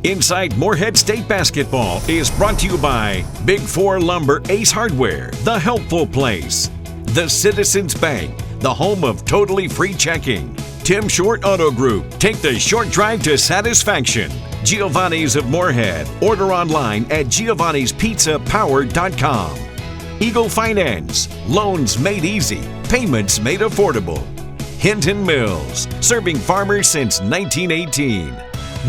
Inside Morehead State Basketball is brought to you by Big 4 Lumber Ace Hardware, the helpful place. The Citizens Bank, the home of totally free checking. Tim Short Auto Group, take the short drive to satisfaction. Giovanni's of Morehead, order online at giovannispizzapower.com. Eagle Finance, loans made easy, payments made affordable. Hinton Mills, serving farmers since 1918.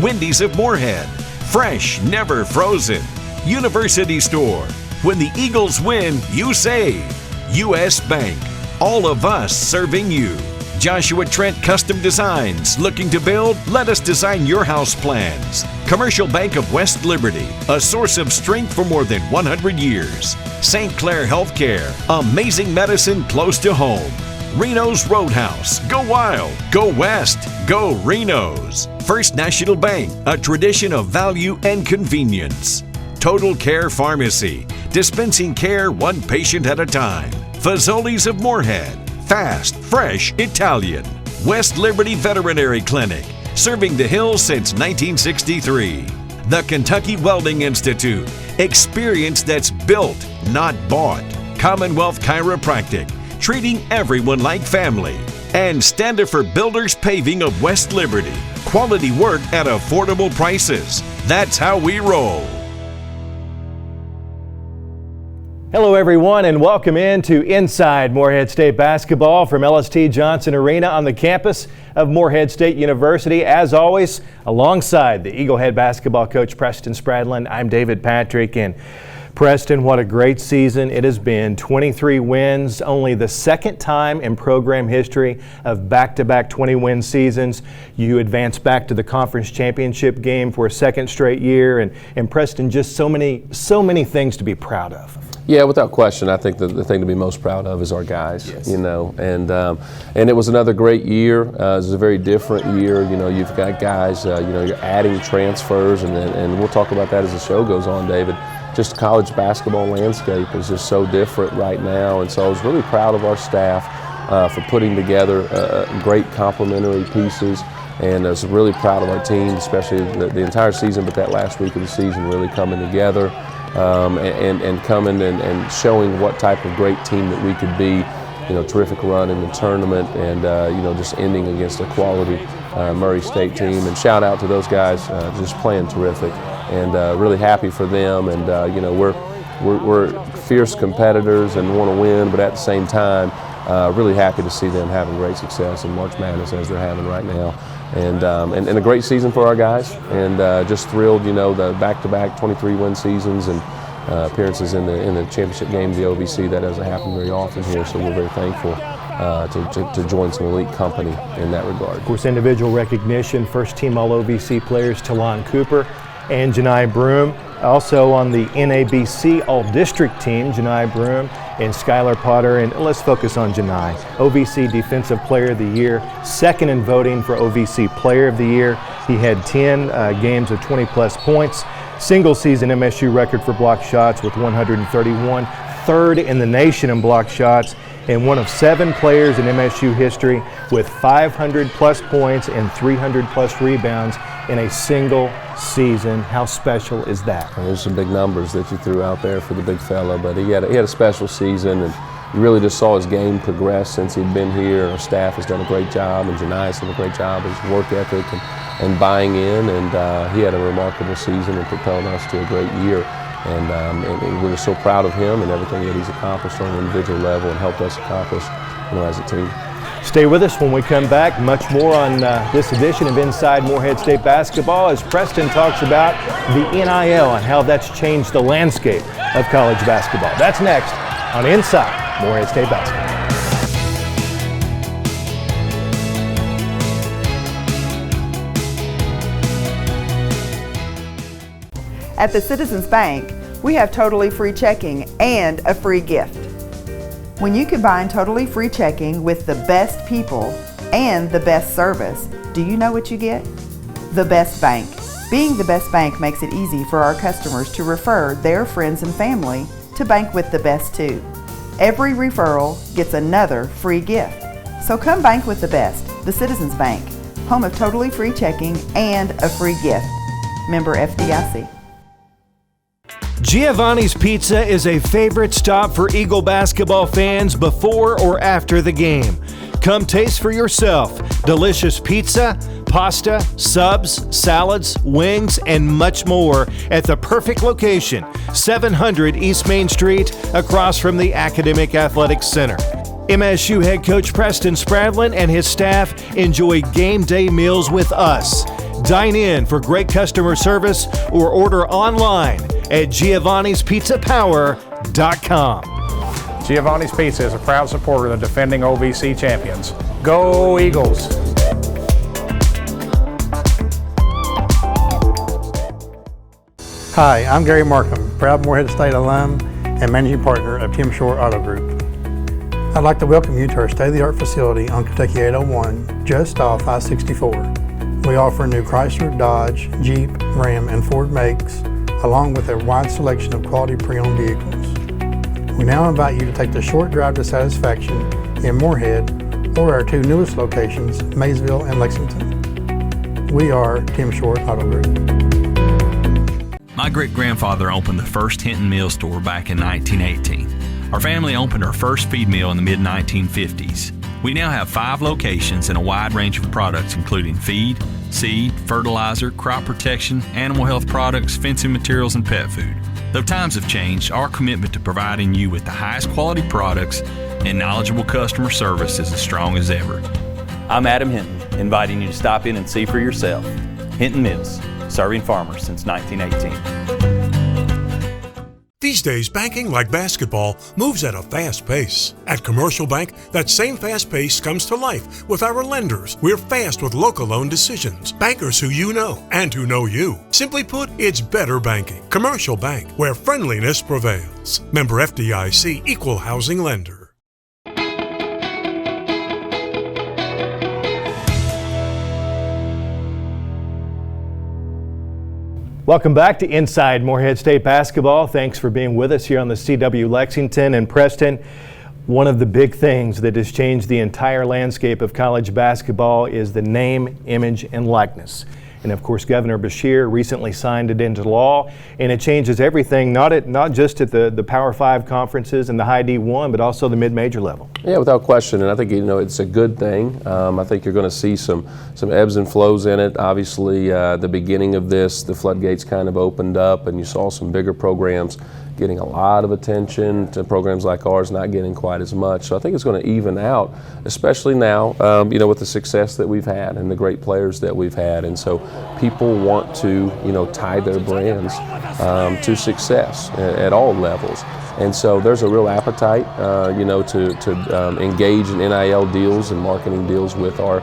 Wendy's of Morehead, fresh, never frozen. University Store, when the Eagles win, you save. U.S. Bank, all of us serving you. Joshua Trent Custom Designs, looking to build? Let us design your house plans. Commercial Bank of West Liberty, a source of strength for more than 100 years. St. Clair Healthcare, amazing medicine close to home. Reno's Roadhouse, go wild, go west, go Reno's. First National Bank, a tradition of value and convenience. Total Care Pharmacy, dispensing care one patient at a time. Fazoli's of Morehead, fast, fresh, Italian. West Liberty Veterinary Clinic, serving the hills since 1963. The Kentucky Welding Institute, experience that's built, not bought. Commonwealth Chiropractic, treating everyone like family. And Standifer Builders Paving of West Liberty, quality work at affordable prices. That's how we roll. Hello everyone, and welcome into Inside Morehead State Basketball from LST Johnson Arena on the campus of Morehead State University. As always, alongside the Eagle Head basketball coach Preston Spradlin, I'm David Patrick. And Preston, what a great season it has been. 23 wins, only the second time in program history of back-to-back 20-win seasons. You advance back to the conference championship game for a second straight year. And Preston, just so many things to be proud of. Yeah, without question. I think the thing to be most proud of is our guys. Yes. You know, and it was another great year. It was a very different year. You know, you've got guys. You know, you're adding transfers, and we'll talk about that as the show goes on, David. Just college basketball landscape is just so different right now, and so I was really proud of our staff for putting together great complementary pieces. And I was really proud of our team, especially the entire season, but that last week of the season really coming together. And coming and showing what type of great team that we could be. You know, terrific run in the tournament, and you know, just ending against a quality Murray State team. And shout out to those guys, just playing terrific, and really happy for them. And you know, we're fierce competitors and want to win, but at the same time, really happy to see them having great success in March Madness as they're having right now. And a great season for our guys, and just thrilled, you know, the back-to-back 23-win seasons and appearances in the championship game of the OVC. That doesn't happen very often here, so we're very thankful to join some elite company in that regard. Of course, individual recognition, first-team All-OVC players Talon Cooper and Janai Broom. Also on the NABC All-District team, Janai Broom and Skylar Potter. And let's focus on Janai. OVC Defensive Player of the Year, second in voting for OVC Player of the Year. He had 10 games of 20-plus points. Single-season MSU record for block shots with 131, third in the nation in block shots, and one of 7 players in MSU history with 500-plus points and 300-plus rebounds in a single season. How special is that? There's some big numbers that you threw out there for the big fella, but he had a special season, and you really just saw his game progress since he'd been here. Our staff has done a great job, and Janai's done a great job with his work ethic and buying in, and he had a remarkable season and propelled us to a great year. And we're just so proud of him and everything that he's accomplished on an individual level and helped us accomplish, you know, as a team. Stay with us when we come back. Much more on this edition of Inside Morehead State Basketball as Preston talks about the NIL and how that's changed the landscape of college basketball. That's next on Inside Morehead State Basketball. At the Citizens Bank, we have totally free checking and a free gift. When you combine totally free checking with the best people and the best service, do you know what you get? The best bank. Being the best bank makes it easy for our customers to refer their friends and family to bank with the best too. Every referral gets another free gift. So come bank with the best, the Citizens Bank, home of totally free checking and a free gift. Member FDIC. Giovanni's Pizza is a favorite stop for Eagle basketball fans before or after the game. Come taste for yourself delicious pizza, pasta, subs, salads, wings, and much more at the perfect location, 700 East Main Street, across from the Academic Athletics Center. MSU head coach Preston Spradlin and his staff enjoy game day meals with us. Dine in for great customer service or order online at giovannispizzapower.com. Giovanni's Pizza is a proud supporter of the defending OVC champions. Go Eagles! Hi, I'm Gary Markham, proud Morehead State alum and managing partner of Tim Shore Auto Group. I'd like to welcome you to our state-of-the-art facility on Kentucky 801, just off I-64. We offer new Chrysler, Dodge, Jeep, Ram, and Ford makes, along with a wide selection of quality pre-owned vehicles. We now invite you to take the short drive to satisfaction in Morehead or our two newest locations, Maysville and Lexington. We are Tim Shore Auto Group. My great-grandfather opened the first Hinton meal store back in 1918. Our family opened our first feed mill in the mid-1950s. We now have 5 locations and a wide range of products including feed, seed, fertilizer, crop protection, animal health products, fencing materials, and pet food. Though times have changed, our commitment to providing you with the highest quality products and knowledgeable customer service is as strong as ever. I'm Adam Hinton, inviting you to stop in and see for yourself. Hinton Mills, serving farmers since 1918. These days, banking, like basketball, moves at a fast pace. At Commercial Bank, that same fast pace comes to life with our lenders. We're fast with local loan decisions. Bankers who you know and who know you. Simply put, it's better banking. Commercial Bank, where friendliness prevails. Member FDIC, Equal Housing Lender. Welcome back to Inside Morehead State Basketball. Thanks for being with us here on the CW Lexington and Preston. One of the big things that has changed the entire landscape of college basketball is the name, image, and likeness. And of course, Governor Beshear recently signed it into law, and it changes everything, not just at the Power 5 conferences and the High D1, but also the mid-major level. Yeah, without question, and I think it's a good thing. I think you're going to see some ebbs and flows in it. Obviously, the beginning of this, the floodgates kind of opened up, and you saw some bigger programs getting a lot of attention to programs like ours not getting quite as much. So I think it's going to even out, especially now, with the success that we've had and the great players that we've had. And so people want to, tie their brands to success at all levels. And so there's a real appetite, to engage in NIL deals and marketing deals with our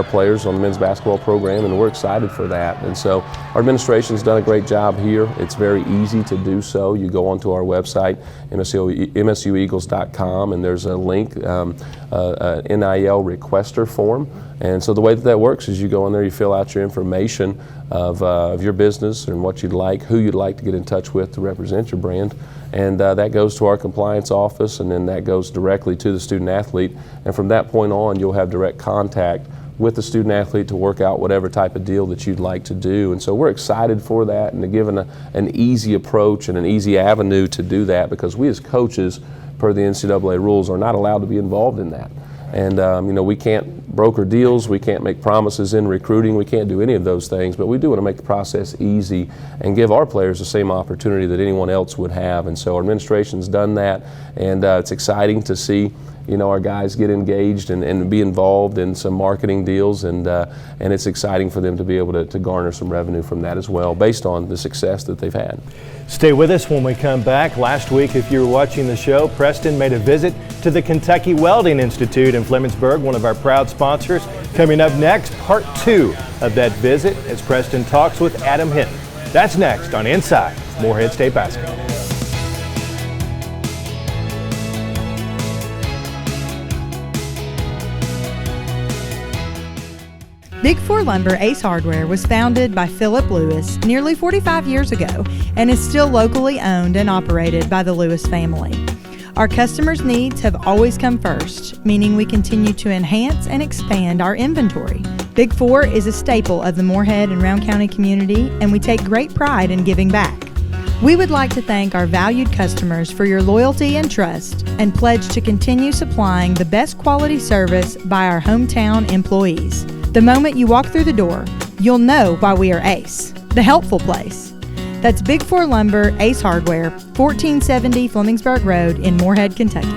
players on the men's basketball program, and we're excited for that. And so our administration's done a great job here. It's very easy to do so. You go onto our website, msueagles.com, and there's a link, NIL requester form. And so the way that works is you go in there, you fill out your information of your business and what you'd like, who you'd like to get in touch with to represent your brand. And that goes to our compliance office, and then that goes directly to the student athlete. And from that point on, you'll have direct contact with the student athlete to work out whatever type of deal that you'd like to do. And so we're excited for that and to give an easy approach and an easy avenue to do that, because we as coaches, per the NCAA rules, are not allowed to be involved in that. And we can't broker deals, we can't make promises in recruiting, we can't do any of those things, but we do want to make the process easy and give our players the same opportunity that anyone else would have. And so our administration's done that, and it's exciting to see our guys get engaged and be involved in some marketing deals, and it's exciting for them to be able to garner some revenue from that as well, based on the success that they've had. Stay with us when we come back. Last week, if you were watching the show, Preston made a visit to the Kentucky Welding Institute in Flemingsburg, one of our proud sponsors. Coming up next, part 2 of that visit as Preston talks with Adam Hinton. That's next on Inside Morehead State Basketball. Big 4 Lumber Ace Hardware was founded by Philip Lewis nearly 45 years ago and is still locally owned and operated by the Lewis family. Our customers' needs have always come first, meaning we continue to enhance and expand our inventory. Big Four is a staple of the Morehead and Round County community, and we take great pride in giving back. We would like to thank our valued customers for your loyalty and trust, and pledge to continue supplying the best quality service by our hometown employees. The moment you walk through the door, you'll know why we are Ace, the helpful place. That's Big Four Lumber, Ace Hardware, 1470 Flemingsburg Road in Morehead, Kentucky.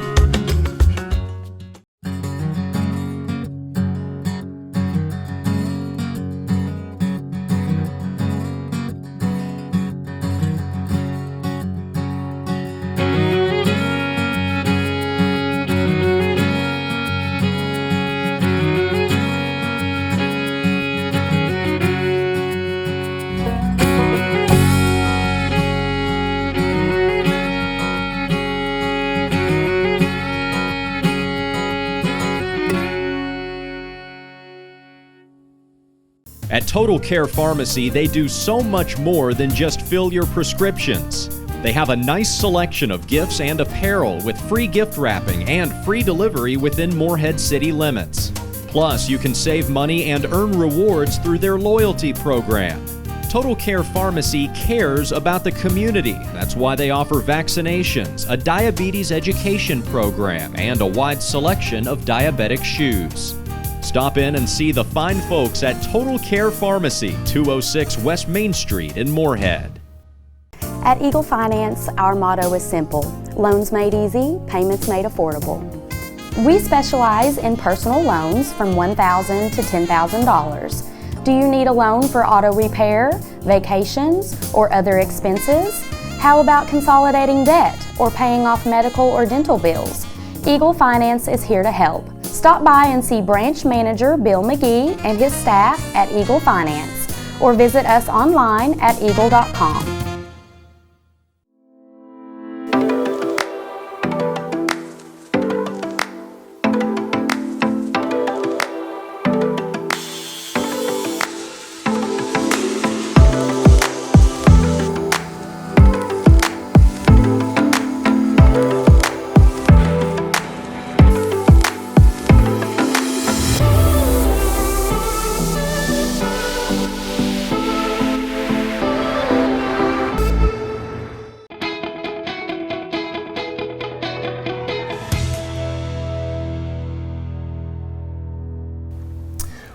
At Total Care Pharmacy, they do so much more than just fill your prescriptions. They have a nice selection of gifts and apparel with free gift wrapping and free delivery within Morehead city limits. Plus, you can save money and earn rewards through their loyalty program. Total Care Pharmacy cares about the community. That's why they offer vaccinations, a diabetes education program, and a wide selection of diabetic shoes. Stop in and see the fine folks at Total Care Pharmacy, 206 West Main Street in Morehead. At Eagle Finance, our motto is simple: loans made easy, payments made affordable. We specialize in personal loans from $1,000 to $10,000. Do you need a loan for auto repair, vacations, or other expenses? How about consolidating debt or paying off medical or dental bills? Eagle Finance is here to help. Stop by and see Branch Manager Bill McGee and his staff at Eagle Finance, or visit us online at eagle.com.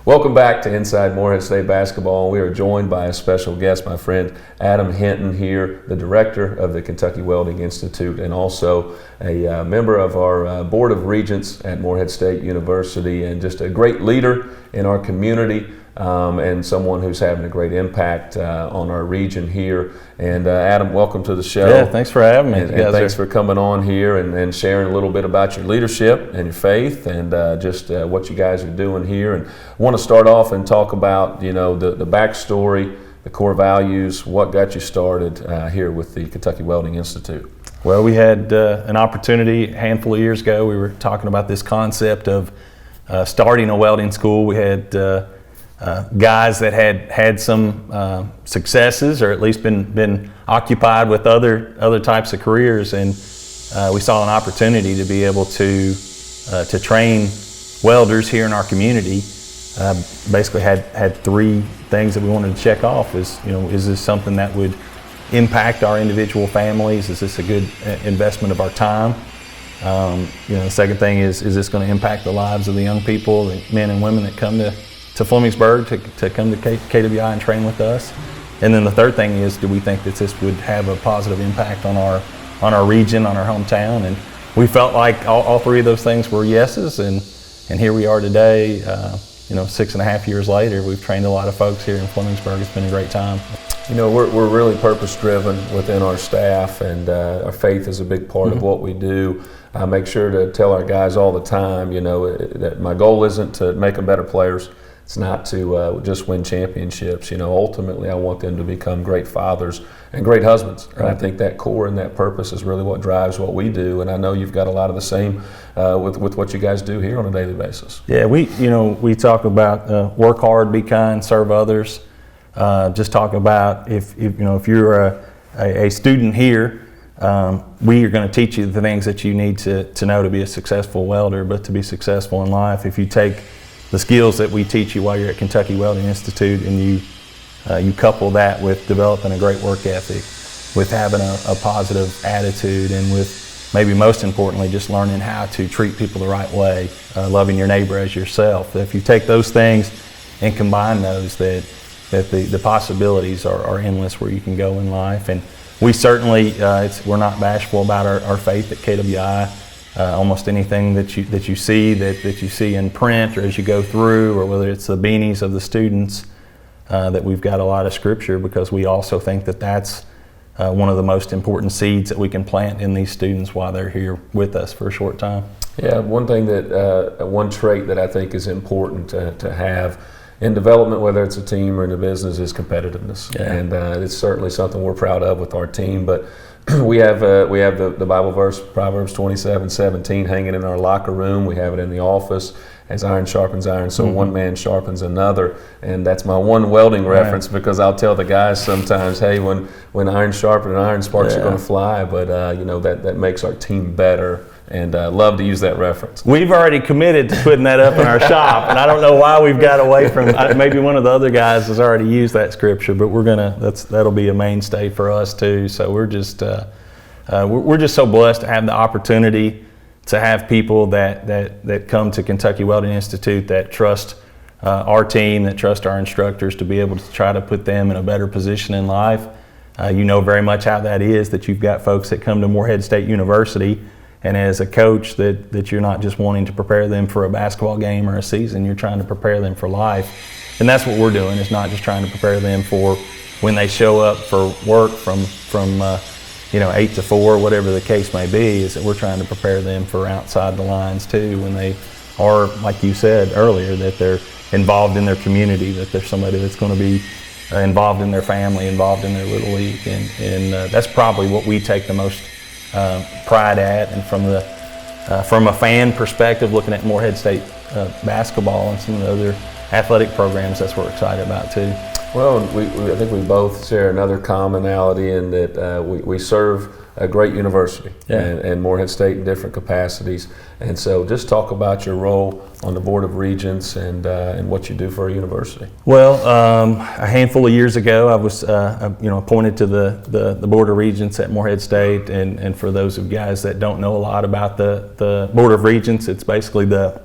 Welcome back to Inside Morehead State Basketball. We are joined by a special guest, my friend Adam Hinton here, the director of the Kentucky Welding Institute and also a member of our Board of Regents at Morehead State University, and just a great leader in our community and someone who's having a great impact on our region here. And Adam, welcome to the show. Yeah, thanks for having me. And thanks for coming on here and sharing a little bit about your leadership and your faith and just what you guys are doing here. And I want to start off and talk about, you know, the backstory, the core values, what got you started here with the Kentucky Welding Institute. Well, we had an opportunity a handful of years ago. We were talking about this concept of starting a welding school. We had guys that had some successes, or at least been occupied with other types of careers, and we saw an opportunity to be able to train welders here in our community. Basically had three things that we wanted to check off. Is this something that would impact our individual families? Is this a good investment of our time? The second thing is this going to impact the lives of the young people, the men and women that come to Flemingsburg to come to KWI and train with us? And then the third thing is, do we think that this would have a positive impact on our region, on our hometown? And we felt like all three of those things were yeses, and here we are today. 6.5 years later, we've trained a lot of folks here in Flemingsburg. It's been a great time. You know, we're really purpose-driven within our staff, and our faith is a big part of what we do. I make sure to tell our guys all the time, that my goal isn't to make them better players. It's not to just win championships. Ultimately, I want them to become great fathers and great husbands. Right. And I think that core and that purpose is really what drives what we do. And I know you've got a lot of the same with what you guys do here on a daily basis. Yeah, we talk about work hard, be kind, serve others. Just talk about if you're a student here, we are going to teach you the things that you need to know to be a successful welder, but to be successful in life. If you take the skills that we teach you while you're at Kentucky Welding Institute, and you couple that with developing a great work ethic, with having a positive attitude, and with maybe most importantly just learning how to treat people the right way, loving your neighbor as yourself. If you take those things and combine those, that the possibilities are endless where you can go in life. And we certainly, we're not bashful about our faith at KWI. Almost anything that you see in print or as you go through, or whether it's the beanies of the students, that we've got a lot of scripture, because we also think that that's one of the most important seeds that we can plant in these students while they're here with us for a short time. Yeah, one trait that I think is important to have in development, whether it's a team or in a business, is competitiveness. Yeah. And it's certainly something we're proud of with our team. But we have the Bible verse, Proverbs 27:17, hanging in our locker room. We have it in the office. As iron sharpens iron, so one man sharpens another. And that's my one welding reference, because I'll tell the guys sometimes, hey, when iron sharpens iron, sparks are going to fly. But that makes our team better. And love to use that reference. We've already committed to putting that up in our shop, and I don't know why we've got away from. Maybe one of the other guys has already used that scripture, but that'll be a mainstay for us too. So we're just so blessed to have the opportunity to have people that come to Kentucky Welding Institute that trust our team, that trust our instructors, to be able to try to put them in a better position in life. You know very much how that is, that you've got folks that come to Morehead State University, and as a coach, that you're not just wanting to prepare them for a basketball game or a season, you're trying to prepare them for life. And that's what we're doing, is not just trying to prepare them for when they show up for work from 8 to 4, whatever the case may be, is that we're trying to prepare them for outside the lines too, when they are, like you said earlier, that they're involved in their community, that they're somebody that's going to be involved in their family, involved in their little league. And that's probably what we take the most pride at. And from a fan perspective, looking at Morehead State basketball and some of the other athletic programs, that's what we're excited about too. Well, I think we both share another commonality in that we serve a great university, and Morehead State in different capacities. And so just talk about your role on the Board of Regents and what you do for a university. Well, a handful of years ago, I was appointed to the Board of Regents at Morehead State. And for those of you guys that don't know a lot about the Board of Regents, it's basically the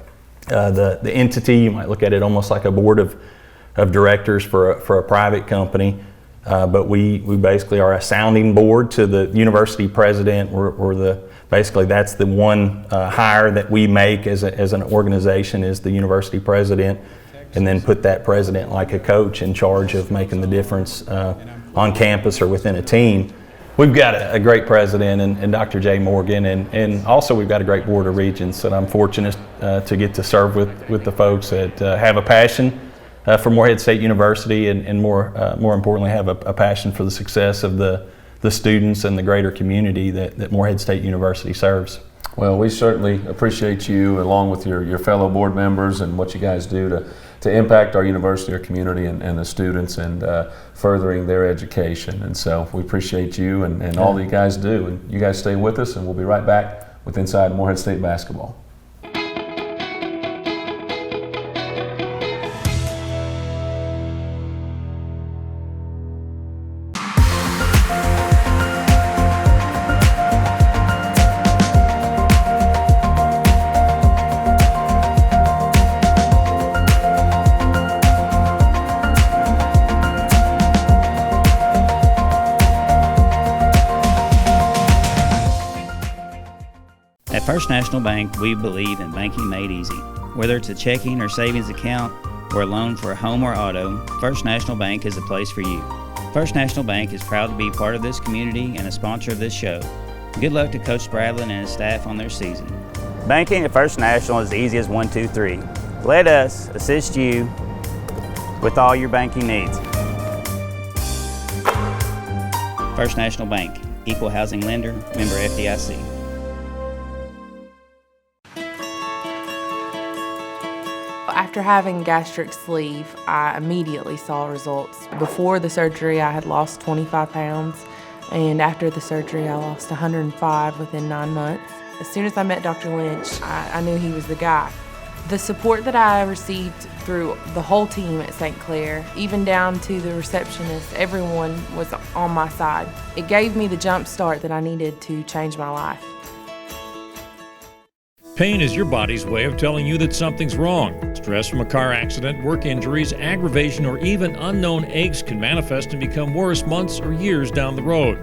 entity. You might look at it almost like a board of directors for a private company. But we basically are a sounding board to the university president. Basically that's the one hire that we make as an organization, is the university president, and then put that president like a coach in charge of making the difference on campus or within a team. We've got a great president and Dr. Jay Morgan, and also we've got a great board of regents that I'm fortunate to get to serve with the folks that have a passion for Morehead State University, and more importantly, have a passion for the success of the students and the greater community that Morehead State University serves. Well, we certainly appreciate you, along with your fellow board members, and what you guys do to impact our university, our community, and the students, and furthering their education. And so we appreciate you and all that you guys do. And you guys stay with us, and we'll be right back with Inside Morehead State Basketball. At First National Bank, we believe in banking made easy. Whether it's a checking or savings account or a loan for a home or auto, First National Bank is the place for you. First National Bank is proud to be part of this community and a sponsor of this show. Good luck to Coach Spradlin and his staff on their season. Banking at First National is easy as 1, 2, 3. Let us assist you with all your banking needs. First National Bank, equal housing lender, member FDIC. After having gastric sleeve, I immediately saw results. Before the surgery, I had lost 25 pounds, and after the surgery, I lost 105 within 9 months. As soon as I met Dr. Lynch, I knew he was the guy. The support that I received through the whole team at St. Clair, even down to the receptionist, everyone was on my side. It gave me the jump start that I needed to change my life. Pain is your body's way of telling you that something's wrong. Stress from a car accident, work injuries, aggravation, or even unknown aches can manifest and become worse months or years down the road.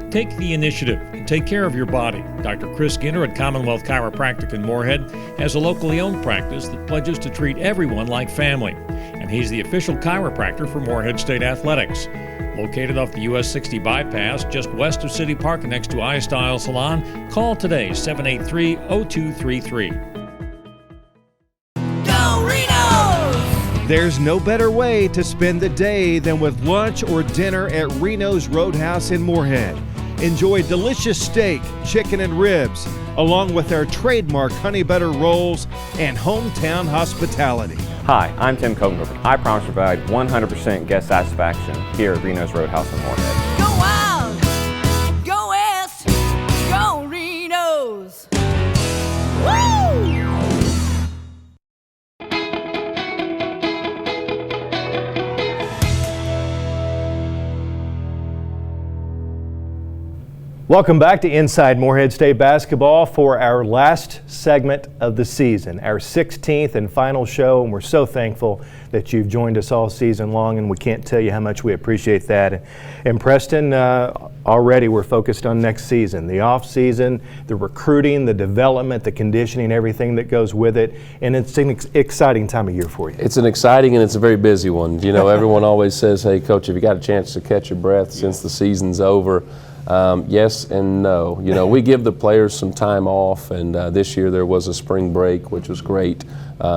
Take the initiative and take care of your body. Dr. Chris Ginter at Commonwealth Chiropractic in Morehead has a locally owned practice that pledges to treat everyone like family. And he's the official chiropractor for Morehead State Athletics. Located off the US 60 bypass, just west of City Park next to iStyle Salon, call today, 783-0233. Go Reno's! There's no better way to spend the day than with lunch or dinner at Reno's Roadhouse in Morehead. Enjoy delicious steak, chicken, and ribs, along with our trademark honey butter rolls and hometown hospitality. Hi, I'm Tim Kogenberg. I promise to provide 100% guest satisfaction here at Reno's Roadhouse in Morehead. Go Wild! Go West! Go Reno's! Woo! Welcome back to Inside Morehead State Basketball for our last segment of the season, our 16th and final show, and we're so thankful that you've joined us all season long, and we can't tell you how much we appreciate that. And Preston, already we're focused on next season, the off season, the recruiting, the development, the conditioning, everything that goes with it, and it's an exciting time of year for you. It's an exciting and it's a very busy one. You know, everyone always says, hey, Coach, have you got a chance to catch your breath since the season's over? Yes and no. You know, we give the players some time off, and this year there was a spring break, which was great,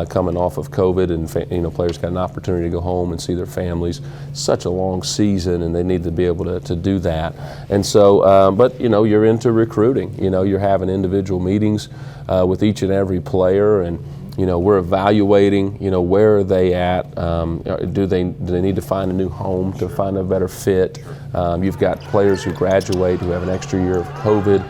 coming off of COVID, and players got an opportunity to go home and see their families. Such a long season, and they need to be able to do that. And so, but you know, you're into recruiting. You know, you're having individual meetings with each and every player, and you know, we're evaluating, you know, where are they at? Do they need to find a new home to find a better fit? You've got players who graduate who have an extra year of COVID.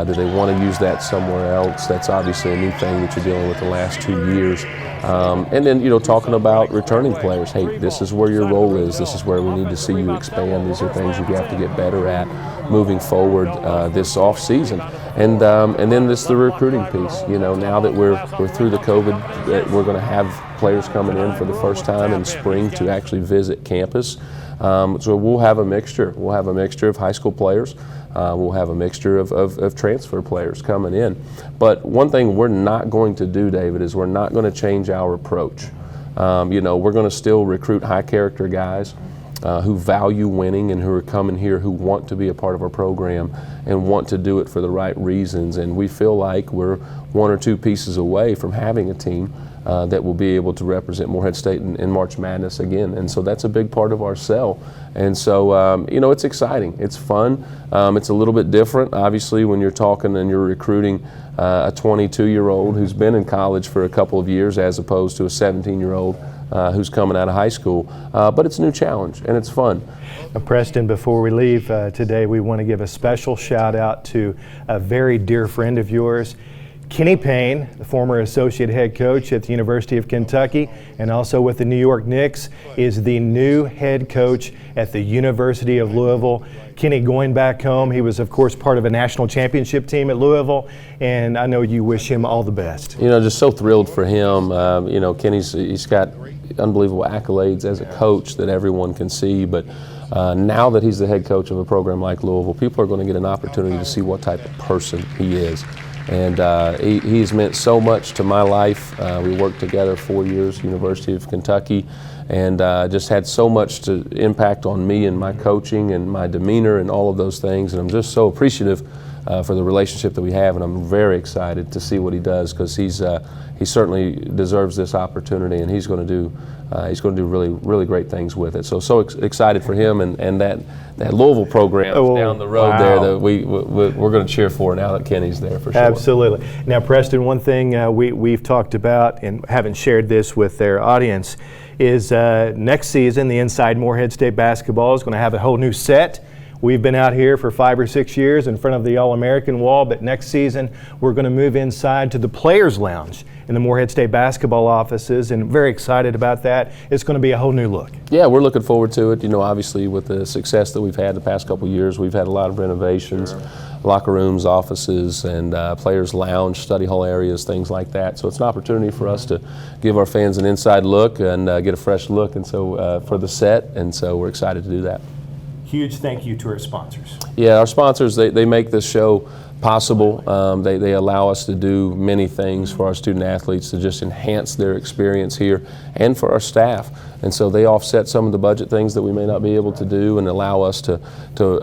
Do they want to use that somewhere else? That's obviously a new thing that you're dealing with the last 2 years. And then, you know, talking about returning players. Hey, this is where your role is. This is where we need to see you expand. These are things you have to get better at moving forward this off season. And then this the recruiting piece. You know, now that we're through the COVID, we're going to have players coming in for the first time in spring to actually visit campus. So we'll have a mixture. We'll have a mixture of high school players. We'll have a mixture of transfer players coming in. But one thing we're not going to do, David, is we're not going to change our approach. You know, we're going to still recruit high character guys who value winning and who are coming here who want to be a part of our program and want to do it for the right reasons. And we feel like we're one or two pieces away from having a team that will be able to represent Morehead State in March Madness again. And so that's a big part of our sell. And so, you know, it's exciting. It's fun. It's a little bit different, obviously, when you're talking and you're recruiting a 22-year-old who's been in college for a couple of years as opposed to a 17-year-old who's coming out of high school. But it's a new challenge, and it's fun. Preston, before we leave today, we want to give a special shout out to a very dear friend of yours, Kenny Payne, the former associate head coach at the University of Kentucky and also with the New York Knicks, is the new head coach at the University of Louisville. Kenny going back home. He was, of course, part of a national championship team at Louisville, and I know you wish him all the best. You know, just so thrilled for him. You know, he's got unbelievable accolades as a coach that everyone can see, but now that he's the head coach of a program like Louisville, people are going to get an opportunity to see what type of person he is. And he's meant so much to my life. We worked together 4 years, University of Kentucky, and just had so much to impact on me and my coaching and my demeanor and all of those things. And I'm just so appreciative for the relationship that we have, and I'm very excited to see what he does, because he certainly deserves this opportunity, and he's going to do really, really great things with it. So excited for him and that Louisville program down the road there that we're going to cheer for now that Kenny's there for sure. Absolutely. Now, Preston, one thing we've talked about and haven't shared this with their audience is next season the Inside Morehead State Basketball is going to have a whole new set. We've been out here for 5 or 6 years in front of the All-American wall, but next season we're going to move inside to the Players Lounge in the Morehead State basketball offices, and very excited about that. It's going to be a whole new look. Yeah, we're looking forward to it. You know, obviously with the success that we've had the past couple of years, we've had a lot of renovations, locker rooms, offices, and Players Lounge, study hall areas, things like that. So it's an opportunity for us to give our fans an inside look and get a fresh look, and so for the set, and so we're excited to do that. Huge thank you to our sponsors. Yeah, our sponsors, they make this show possible. They allow us to do many things for our student athletes to just enhance their experience here and for our staff. And so they offset some of the budget things that we may not be able to do and allow us to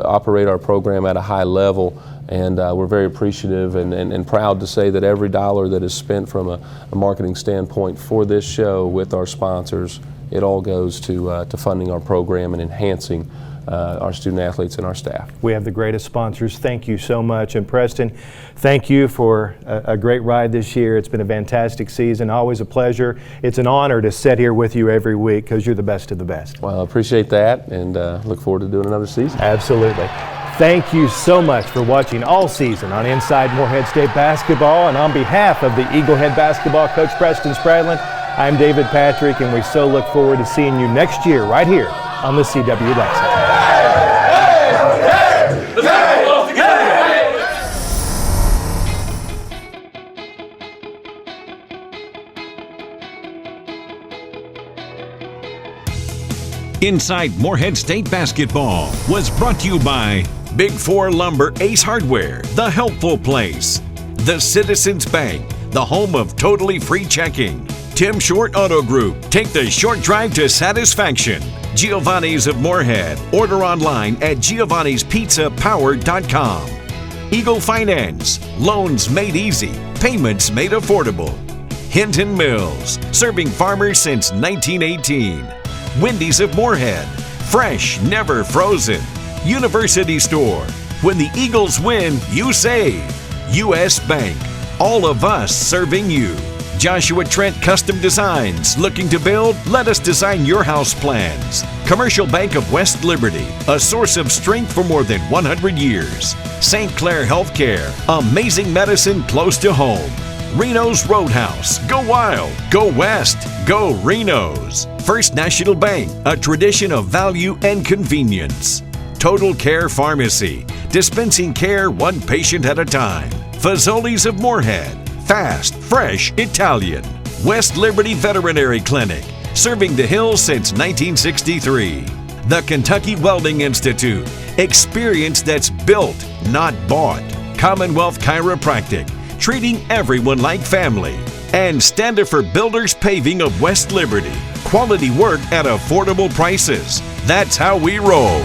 operate our program at a high level. And we're very appreciative and proud to say that every dollar that is spent from a marketing standpoint for this show with our sponsors, it all goes to funding our program and enhancing our student athletes and our staff. We have the greatest sponsors. Thank you so much. And Preston, thank you for a great ride this year. It's been a fantastic season. Always a pleasure. It's an honor to sit here with you every week because you're the best of the best. Well, I appreciate that, and look forward to doing another season. Absolutely. Thank you so much for watching all season on Inside Morehead State Basketball. And on behalf of the Eaglehead basketball coach Preston Spradlin, I'm David Patrick, and we so look forward to seeing you next year right here on the CW Lexington. Inside Morehead State Basketball was brought to you by Big 4 Lumber, Ace Hardware, The Helpful Place, the Citizens Bank, the home of totally free checking, Tim Short Auto Group, take the short drive to satisfaction, Giovanni's of Morehead, order online at giovannispizzapower.com, Eagle Finance, loans made easy, payments made affordable, Hinton Mills, serving farmers since 1918, Wendy's of Morehead, fresh, never frozen, University Store, when the Eagles win, you save, U.S. Bank, all of us serving you. Joshua Trent Custom Designs, looking to build? Let us design your house plans. Commercial Bank of West Liberty, a source of strength for more than 100 years. St. Clair Healthcare, amazing medicine close to home. Reno's Roadhouse, go wild, go west, go Reno's. First National Bank, a tradition of value and convenience. Total Care Pharmacy, dispensing care one patient at a time. Fazoli's of Morehead, fast, fresh, Italian. West Liberty Veterinary Clinic, serving the hills since 1963. The Kentucky Welding Institute, experience that's built, not bought. Commonwealth Chiropractic, treating everyone like family. And Standifer Builders Paving of West Liberty, quality work at affordable prices. That's how we roll.